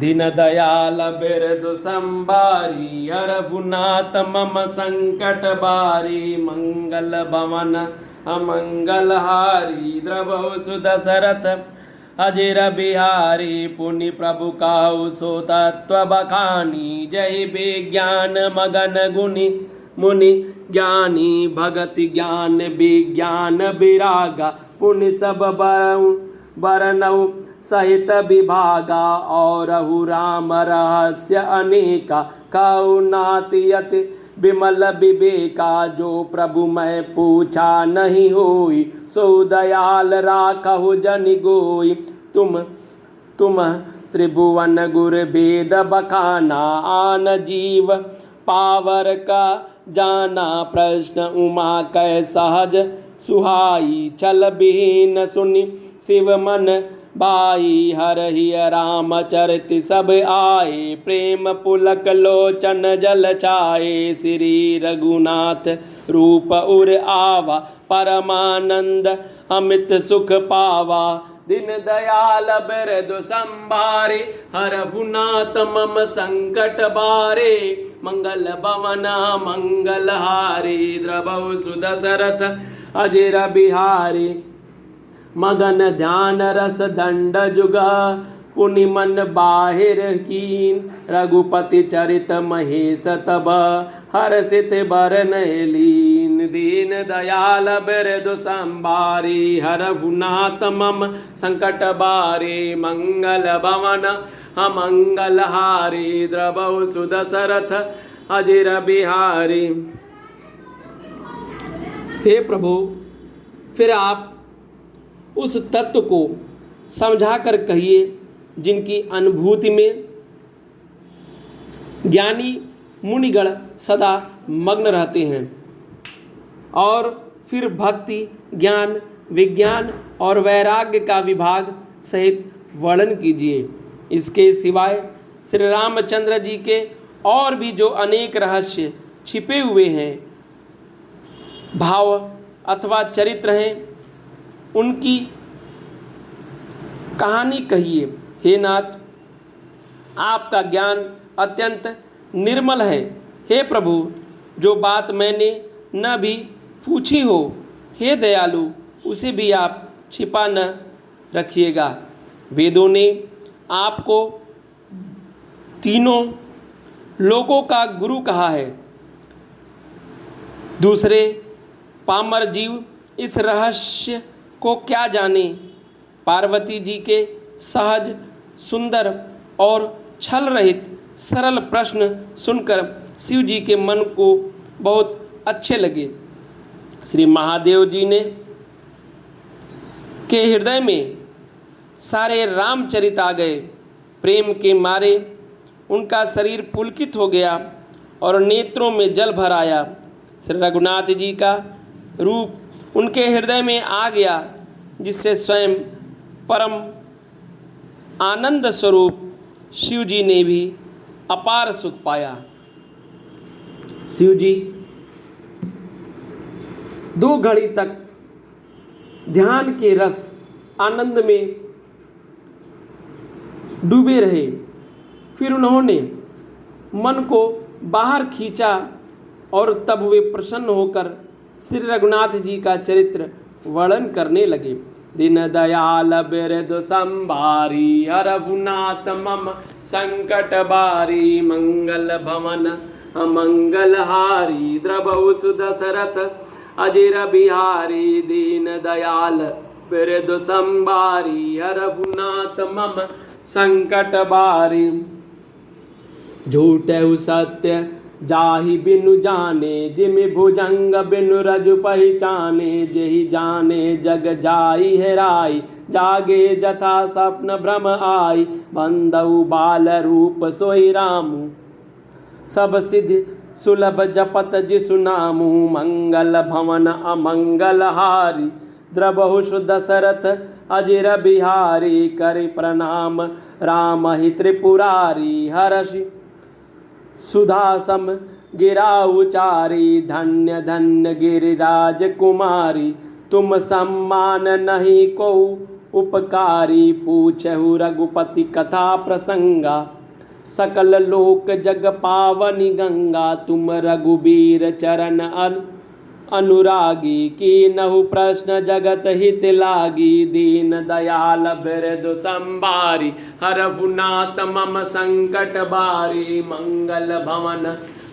दीन दयाल बिरदु संबारी हर भुनाथ मम संकट बारी मंगल भवन अमंगल हारी द्रवहु सुदशरथ अजिर बिहारी पुनि प्रभु काहु सो तत्व बखानी जय विज्ञान मगन गुनि मुनि ज्ञानी भगति ज्ञान विज्ञान विरागा पुनि सब बरनऊ सहित विभागा और राम रहस्य अनेका कहु नातियति विमल विवेका जो प्रभु मैं पूछा नहीं होई सो दयाल राखहु जन गोई तुम त्रिभुवन गुर वेद बखाना आन जीव पावर का जाना प्रश्न उमा कै सहज सुहाई छल विहीन सुनि शिव मन बाई हरहि रामचरित सब आए प्रेम पुलक लोचन जल छाए श्री रघुनाथ रूप उर आवा परमानंद अमित सुख पावा दिन दयाल बिरदु संभारे हर भुनाथ मम संकट बारे मंगल भवन मंगल हारी द्रवहु सुदशरथ अजिर बिहारी मगन ध्यान रस दंड जुगा पुनि मन बाहिर कीन रघुपति चरित महेश तब हर्षित बरन लीन दीन दयाल बिरदु संभारी हर भुनाथ मम संकट बारे मंगल भवन अमंगल हारी द्रवहु सुदशरथ अजिर बिहारी। हे प्रभु, फिर आप उस तत्व को समझा कर कहिए जिनकी अनुभूति में ज्ञानी मुनिगण सदा मग्न रहते हैं, और फिर भक्ति ज्ञान विज्ञान और वैराग्य का विभाग सहित वर्णन कीजिए। इसके सिवाय श्री रामचंद्र जी के और भी जो अनेक रहस्य छिपे हुए हैं, भाव अथवा चरित्र हैं, उनकी कहानी कहिए। हे नाथ, आपका ज्ञान अत्यंत निर्मल है। हे प्रभु, जो बात मैंने न भी पूछी हो, हे दयालु, उसे भी आप छिपा न रखिएगा। वेदों ने आपको तीनों लोकों का गुरु कहा है। दूसरे पामर जीव इस रहस्य को क्या जाने। पार्वती जी के सहज सुंदर और छल रहित सरल प्रश्न सुनकर शिव जी के मन को बहुत अच्छे लगे। श्री महादेव जी ने के हृदय में सारे रामचरित आ गए। प्रेम के मारे उनका शरीर पुलकित हो गया और नेत्रों में जल भर आया। श्री रघुनाथ जी का रूप उनके हृदय में आ गया, जिससे स्वयं परम आनंद स्वरूप शिव जी ने भी अपार सुख पाया। शिव जी 2 घड़ी तक ध्यान के रस आनंद में डूबे रहे। फिर उन्होंने मन को बाहर खींचा और तब वे प्रसन्न होकर श्री रघुनाथ जी का चरित्र वर्णन करने लगे। दिन दयाल बिरदु संभारी हर भुनाथ मम संकट बारी मंगल भवन अमंगल हारी द्रवहु सुदशरथ अजिर बिहारी दीन दयाल बिरदु संभारी हर भुनाथ मम संकट बारी। झूठहु सत्य जाहि बिनु जाने जिमि भुजंग बिनु रजु पहिचाने जेहि जाने जग जाई हेराई जागे जथा स्वप्न भ्रम आई बंदउ बाल रूप सोई रामु सब सिद्धि सुलभ जपत जिसु नामु मंगल भवन अमंगल हारी द्रवहु सुदशरथ अजिर बिहारी करि प्रणाम राम हि त्रिपुरारी हर्षि सुधासम गिरा उचारी धन्य धन्य गिरिराज कुमारी तुम सम्मान नहीं को उपकारी पूछहु रघुपति कथा प्रसंगा। सकल लोक जग पावनी गंगा तुम रघुबीर चरण अनुरागी। कीनहु प्रश्न जगत हित लागी दीन दयाल बिरधु संभारी। हरहु नाथ मम संकट बारी मंगल भवन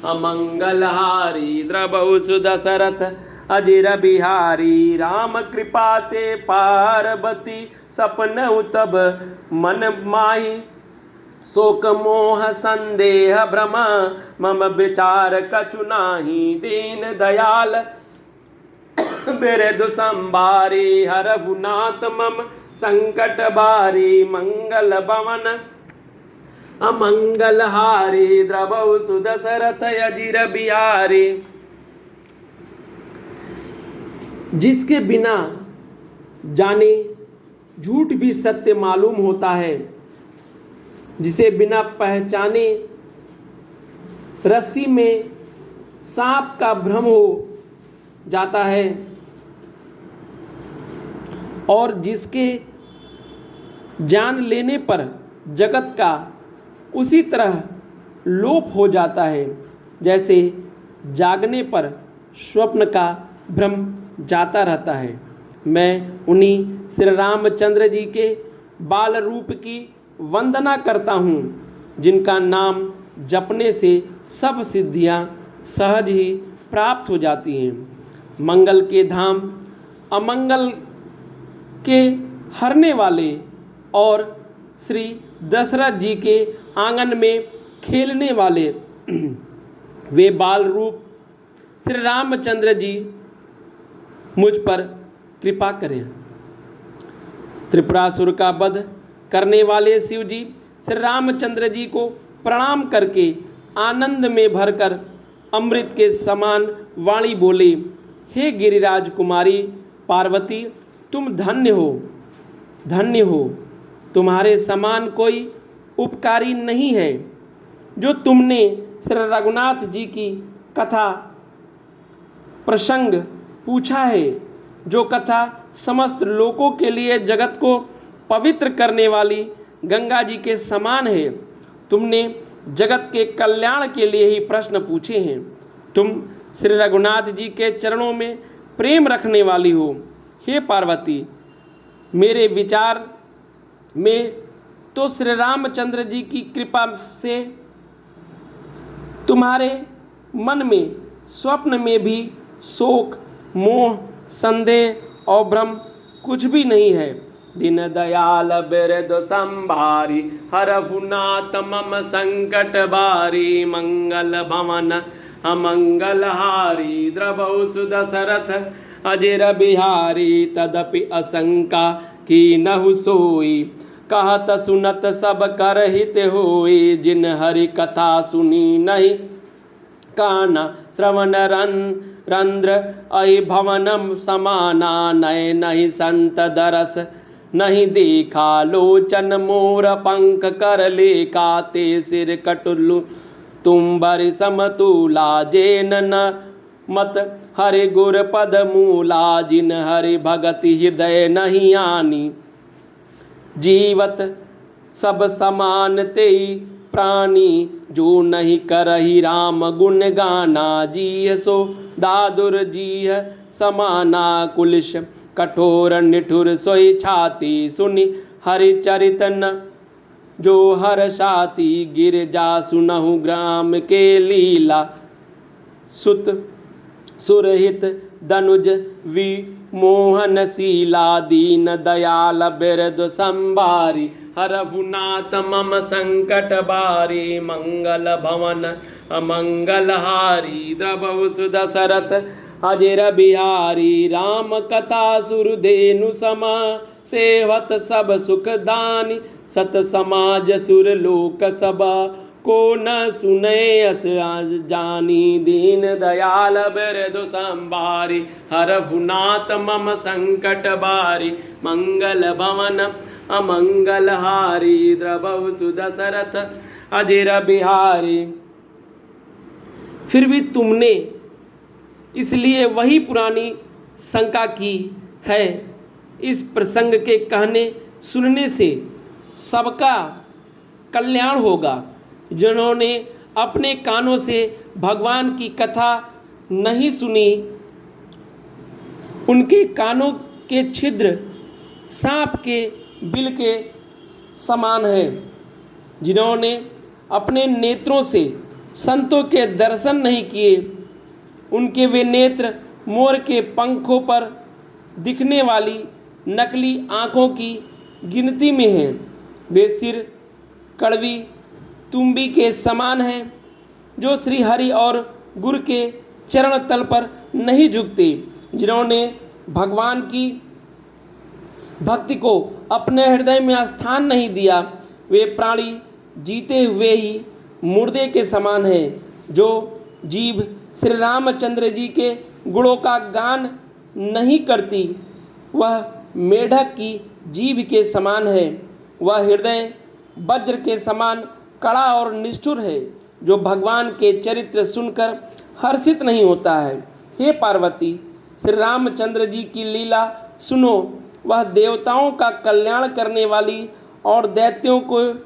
अमंगल हारी। द्रवहु सुदशरथ अजिर बिहारी राम कृपा ते पार्वती सपनहु तब मन माही। शोक मोह संदेह भ्रम मम विचार कछु नाही। दीन दयाल बिरधु संभारी हरहु नाथ मम संकट बारी। मंगल भवन अमंगल हारी द्रवहु सुदशरथ अजिर बिहारी। जिसके बिना जाने झूठ भी सत्य मालूम होता है, जिसे बिना पहचाने रस्सी में सांप का भ्रम हो जाता है, और जिसके जान लेने पर जगत का उसी तरह लोप हो जाता है जैसे जागने पर स्वप्न का भ्रम जाता रहता है। मैं उन्हीं श्री रामचंद्र जी के बाल रूप की वंदना करता हूँ, जिनका नाम जपने से सब सिद्धियाँ सहज ही प्राप्त हो जाती हैं। मंगल के धाम अमंगल के हरने वाले और श्री दशरथ जी के आंगन में खेलने वाले वे बाल रूप श्री रामचंद्र जी मुझ पर कृपा करें। त्रिपुरासुर का वध करने वाले शिव जी श्री रामचंद्र जी को प्रणाम करके आनंद में भरकर अमृत के समान वाणी बोले, हे गिरिराज कुमारी पार्वती, तुम धन्य हो, धन्य हो। तुम्हारे समान कोई उपकारी नहीं है। जो तुमने श्री रघुनाथ जी की कथा प्रसंग पूछा है, जो कथा समस्त लोकों के लिए जगत को पवित्र करने वाली गंगा जी के समान है, तुमने जगत के कल्याण के लिए ही प्रश्न पूछे हैं। तुम श्री रघुनाथ जी के चरणों में प्रेम रखने वाली हो। हे पार्वती, मेरे विचार में तो श्री रामचंद्र जी की कृपा से तुम्हारे मन में स्वप्न में भी शोक मोह संदेह और भ्रम कुछ भी नहीं है। दीन दयाल बिरधु संभारी हरहु नाथ मम संकट बारी। मंगल भवन अमंगल हारी द्रवहु सुदशरथ अजिर बिहारी। तदपि असंका कीनहु सोई कहत सुनत सब कर हित होई। जिन हरि कथा सुनी नहीं काना श्रवण रंध्र अहि भवनम समाना। नय नहीं संत दरस नहीं देखा लोचन मोर पंख कर लेका। ते सिर कटुल्लु तुम बर समतुला जेन न मत हरि गुर पद मूला। जिन हरि भगति हृदय नहीं आनी जीवत सब समान तेई प्राणी। जो नहीं करहि राम गुण गाना जीह सो दादुर जीह समाना। कुलिश कठोर निठुर सोई छाती सुनि हरि चरितन जो हर साथी। गिरजा सुनहु ग्राम के लीला सुत सुरहित दनुज विमोहन शीला। दीन दयाल बिरधु संभारी हरहु नाथ मम संकट बारी। मंगल भवन अमंगल हारी द्रवहु सुदशरथ अजिर बिहारी। राम कथा सुरधेनु सम सेवत सब सुख दानी। सत समाज सुर लोक सबा को न सुने अस जानी। दीन दयाल बिरधु संभारी हरहु नाथ मम संकट बारी। मंगल भवन अमंगल हारी द्रवहु सुदशरथ अजिर बिहारी। फिर भी तुमने इसलिए वही पुरानी शंका की है इस प्रसंग के कहने सुनने से सबका कल्याण होगा। जिन्होंने अपने कानों से भगवान की कथा नहीं सुनी, उनके कानों के छिद्र सांप के बिल के समान है। जिन्होंने अपने नेत्रों से संतों के दर्शन नहीं किए, उनके वे नेत्र मोर के पंखों पर दिखने वाली नकली आँखों की गिनती में हैं। वे सिर कड़वी तुम्बी के समान हैं, जो श्री हरि और गुरु के चरण तल पर नहीं झुकते। जिन्होंने भगवान की भक्ति को अपने हृदय में स्थान नहीं दिया, वे प्राणी जीते हुए ही मुर्दे के समान हैं। जो जीभ श्री रामचंद्र जी के गुणों का गान नहीं करती, वह मेढक की जीभ के समान है। वह हृदय वज्र के समान कड़ा और निष्ठुर है, जो भगवान के चरित्र सुनकर हर्षित नहीं होता है। हे पार्वती, श्री रामचंद्र जी की लीला सुनो। वह देवताओं का कल्याण करने वाली और दैत्यों को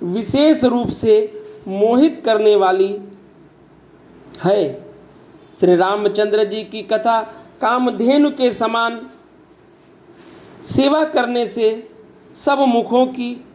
विशेष रूप से मोहित करने वाली है। श्री रामचंद्र जी की कथा कामधेनु के समान सेवा करने से सब मुखों की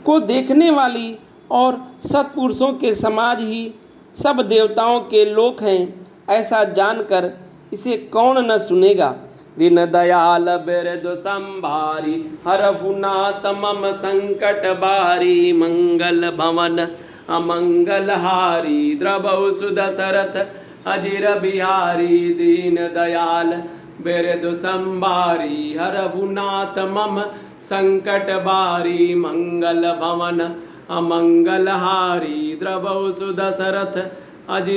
को देखने वाली और सत्पुरुषों के समाज ही सब देवताओं के लोक हैं, ऐसा जानकर इसे कौन न सुनेगा। दीन दयाल बिरदु संभारी, हरहु नाथ मम संकट बारी। मंगल भवन अमंगल हारी, द्रवहु सुदशरथ अजिर बिहारी। दीन दयाल बिरदु संभारी, हरहु नाथ मम संकट बारी। मंगल भवन अमंगल हारी, द्रवहु सुदशरथ अजिर